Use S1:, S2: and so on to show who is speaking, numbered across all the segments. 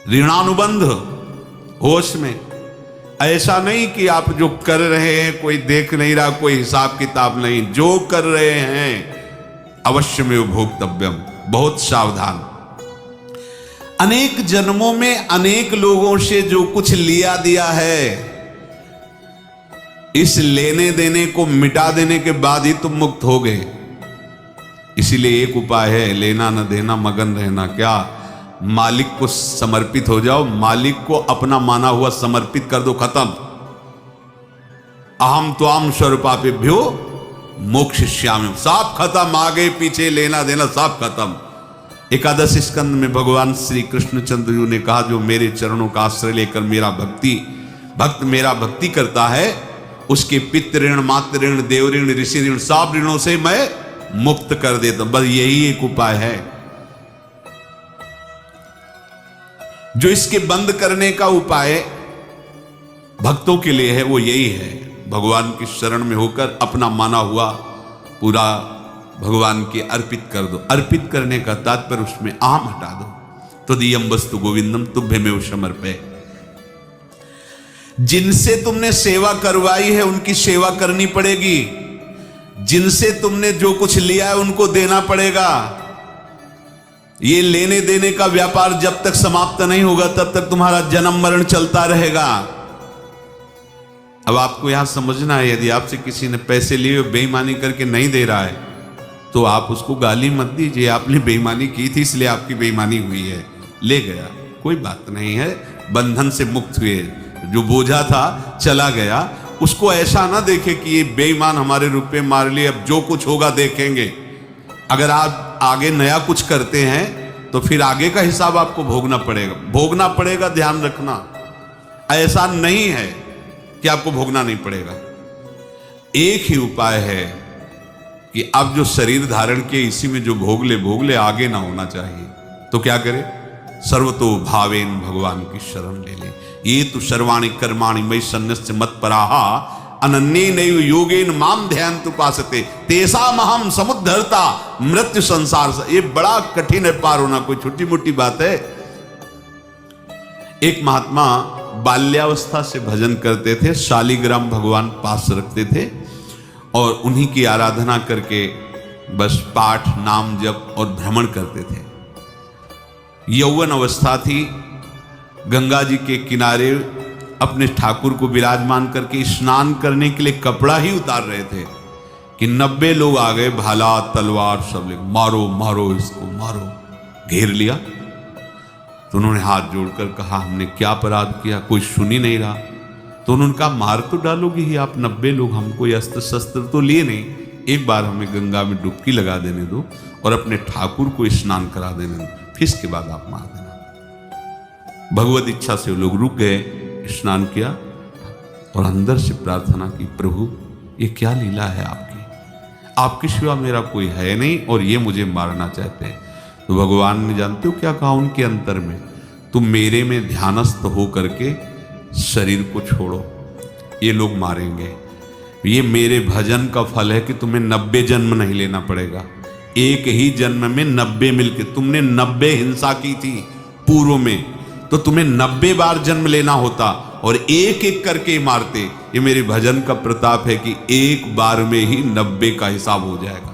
S1: ऋणानुबंध होश में। ऐसा नहीं कि आप जो कर रहे हैं कोई देख नहीं रहा, कोई हिसाब किताब नहीं, जो कर रहे हैं अवश्य में भोक्तव्यम, बहुत सावधान। अनेक जन्मों में अनेक लोगों से जो कुछ लिया दिया है, इस लेने देने को मिटा देने के बाद ही तुम मुक्त हो गए। इसीलिए एक उपाय है, लेना न देना मगन रहना। क्या? मालिक को समर्पित हो जाओ, मालिक को अपना माना हुआ समर्पित कर दो, खत्म। अहम त्वाम स्वरूपापेभ्यो मोक्षयिष्यामि, सब खत्म, आगे पीछे लेना देना सब खत्म। एकादश स्कंद में भगवान श्री कृष्णचंद्र जी ने कहा, जो मेरे चरणों का आश्रय लेकर मेरा भक्त मेरा भक्ति करता है, उसके पितृ ऋण, मातृ ऋण, देव ऋण, ऋषि ऋण, सब ऋणों से मैं मुक्त कर देता हूं। बस यही एक उपाय है जो इसके बंद करने का उपाय भक्तों के लिए है, वो यही है, भगवान की शरण में होकर अपना माना हुआ पूरा भगवान के अर्पित कर दो। अर्पित करने का तात्पर्य उसमें अहम हटा दो। तो दियम वस्तु गोविंदम तुभ्यमेव समर्पये। जिनसे तुमने सेवा करवाई है उनकी सेवा करनी पड़ेगी, जिनसे तुमने जो कुछ लिया है उनको देना पड़ेगा। ये लेने देने का व्यापार जब तक समाप्त नहीं होगा तब तक तुम्हारा जन्म मरण चलता रहेगा। अब आपको यहां समझना है, यदि आपसे किसी ने पैसे लिए बेईमानी करके नहीं दे रहा है तो आप उसको गाली मत दीजिए, आपने बेईमानी की थी इसलिए आपकी बेईमानी हुई है, ले गया, कोई बात नहीं है, बंधन से मुक्त हुए, जो बोझा था चला गया। उसको ऐसा ना देखे कि ये बेईमान हमारे रुपए मार लिए, अब जो कुछ होगा देखेंगे। अगर आप आगे नया कुछ करते हैं तो फिर आगे का हिसाब आपको भोगना पड़ेगा, ध्यान रखना। ऐसा नहीं है कि आपको भोगना नहीं पड़ेगा। एक ही उपाय है कि अब जो शरीर धारण किए इसी में जो भोग ले, आगे ना होना चाहिए। तो क्या करे? सर्वतो भावेन भगवान की शरण ले ले। ये तो सर्वाणि कर्माणि मयि सन्न्यस्य मत्पराहा अनन्येनैव योगेन माम ध्यायन्तु उपासते तेषामहं समुद्धर्ता मृत्यु संसार से। ये बड़ा कठिन है पार होना, कोई छोटी मोटी बात है। एक महात्मा बाल्यावस्था से भजन करते थे, शालिग्राम भगवान पास रखते थे और उन्हीं की आराधना करके बस पाठ, नाम, जप और भ्रमण करते थे। यौवन अवस्था थी, गंगा जी के किनारे अपने ठाकुर को विराजमान करके स्नान करने के लिए कपड़ा ही उतार रहे थे कि 90 लोग आ गए, भाला तलवार सब ले, मारो मारो इसको मारो, घेर लिया। तो उन्होंने हाथ जोड़कर कहा, हमने क्या अपराध किया? कोई सुन ही नहीं रहा। तो उन्होंने कहा, मार तो डालोगे ही आप, 90 लोग, हमको अस्त्र शस्त्र तो लिए नहीं, एक बार हमें गंगा में डुबकी लगा देने दो और अपने ठाकुर को स्नान करा देने दो, फिर इसके बाद आप मार देना। भगवत इच्छा से वो लोग रुक गए, स्नान किया और अंदर से प्रार्थना की, प्रभु ये क्या लीला है आपकी सिवा मेरा कोई है नहीं और ये मुझे मारना चाहते हैं। तो भगवान ने जानते हो क्या कहा उनके अंतर में? तुम मेरे में ध्यानस्थ हो करके शरीर को छोड़ो, ये लोग मारेंगे। ये मेरे भजन का फल है कि तुम्हें 90 जन्म नहीं लेना पड़ेगा, एक ही जन्म में 90 मिलके। तुमने 90 हिंसा की थी पूर्व में, तो तुम्हें 90 बार जन्म लेना होता और एक एक करके मारते। ये मेरे भजन का प्रताप है कि एक बार में ही 90 का हिसाब हो जाएगा।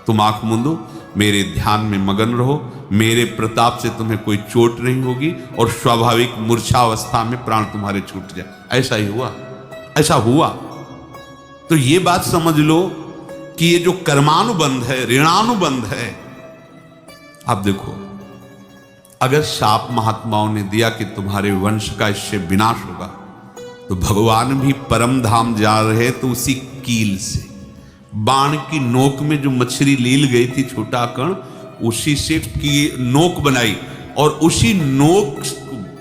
S1: तुम आंख मूंदो, मेरे ध्यान में मगन रहो, मेरे प्रताप से तुम्हें कोई चोट नहीं होगी और स्वाभाविक मूर्छावस्था में प्राण तुम्हारे छूट जाए। ऐसा ही हुआ, ऐसा हुआ। तो ये बात समझ लो कि ये जो कर्मानुबंध है, ऋणानुबंध है। आप देखो, अगर शाप महात्माओं ने दिया कि तुम्हारे वंश का इससे विनाश होगा, तो भगवान भी परम धाम जा रहे तो उसी कील से, बाण की नोक में जो मछली लील गई थी, छोटा कण, उसी से की नोक बनाई और उसी नोक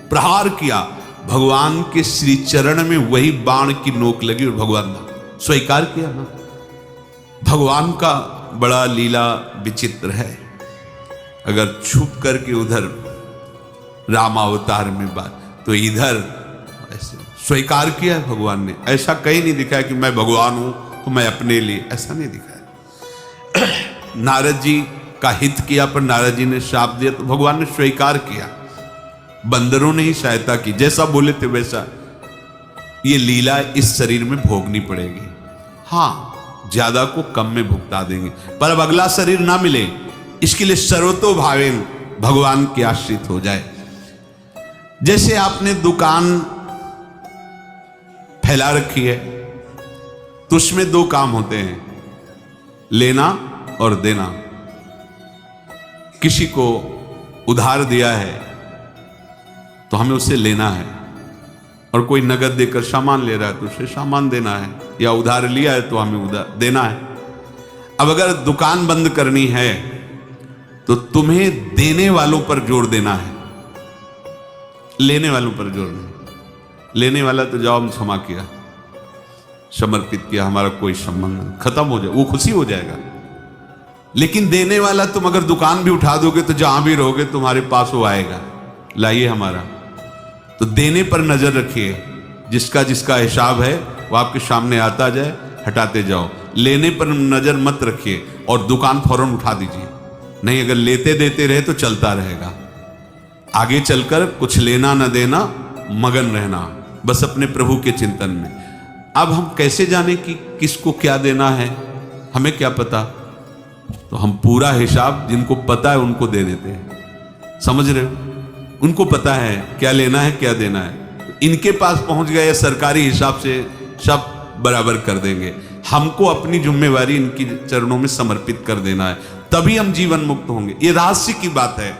S1: प्रहार किया। भगवान के श्री चरण में वही बाण की नोक लगी और भगवान ने स्वीकार किया ना। भगवान का बड़ा लीला विचित्र है। अगर छुप करके उधर रामावतार में बात, तो इधर ऐसे स्वीकार किया है भगवान ने। ऐसा कहीं नहीं दिखाया कि मैं भगवान हूं तो मैं अपने लिए, ऐसा नहीं दिखाया। नारद जी का हित किया पर नारद जी ने शाप दिया तो भगवान ने स्वीकार किया। बंदरों ने ही सहायता की, जैसा बोले थे वैसा। ये लीला इस शरीर में भोगनी पड़ेगी। हाँ, ज्यादा को कम में भुगता देंगे, पर अब अगला शरीर ना मिले, इसके लिए सर्वतो भावेन भगवान के आश्रित हो जाए। जैसे आपने दुकान फैला रखी है तो उसमें दो काम होते हैं, लेना और देना। किसी को उधार दिया है तो हमें उसे लेना है, और कोई नगद देकर सामान ले रहा है तो उसे सामान देना है, या उधार लिया है तो हमें उधार देना है। अब अगर दुकान बंद करनी है तो तुम्हें देने वालों पर जोर देना है, लेने वालों पर जोर नहीं। लेने वाला तो जाओ हम क्षमा किया, समर्पित किया, हमारा कोई संबंध नहीं, खत्म हो जाए, वो खुशी हो जाएगा। लेकिन देने वाला तुम अगर दुकान भी उठा दोगे तो जहां भी रहोगे तुम्हारे पास वो आएगा, लाइए हमारा। तो देने पर नजर रखिए, जिसका जिसका हिसाब है वो आपके सामने आता जाए, हटाते जाओ। लेने पर नजर मत रखिए और दुकान फौरन उठा दीजिए, नहीं अगर लेते देते रहे तो चलता रहेगा। आगे चलकर कुछ लेना न देना, मगन रहना बस अपने प्रभु के चिंतन में। अब हम कैसे जाने कि किसको क्या देना है, हमें क्या पता? तो हम पूरा हिसाब जिनको पता है उनको दे देते हैं, समझ रहे हो? उनको पता है क्या लेना है क्या देना है, तो इनके पास पहुंच गए, सरकारी हिसाब से सब बराबर कर देंगे। हमको अपनी जिम्मेवारी इनकी चरणों में समर्पित कर देना है, तभी हम जीवन मुक्त होंगे। ये रहस्य की बात है।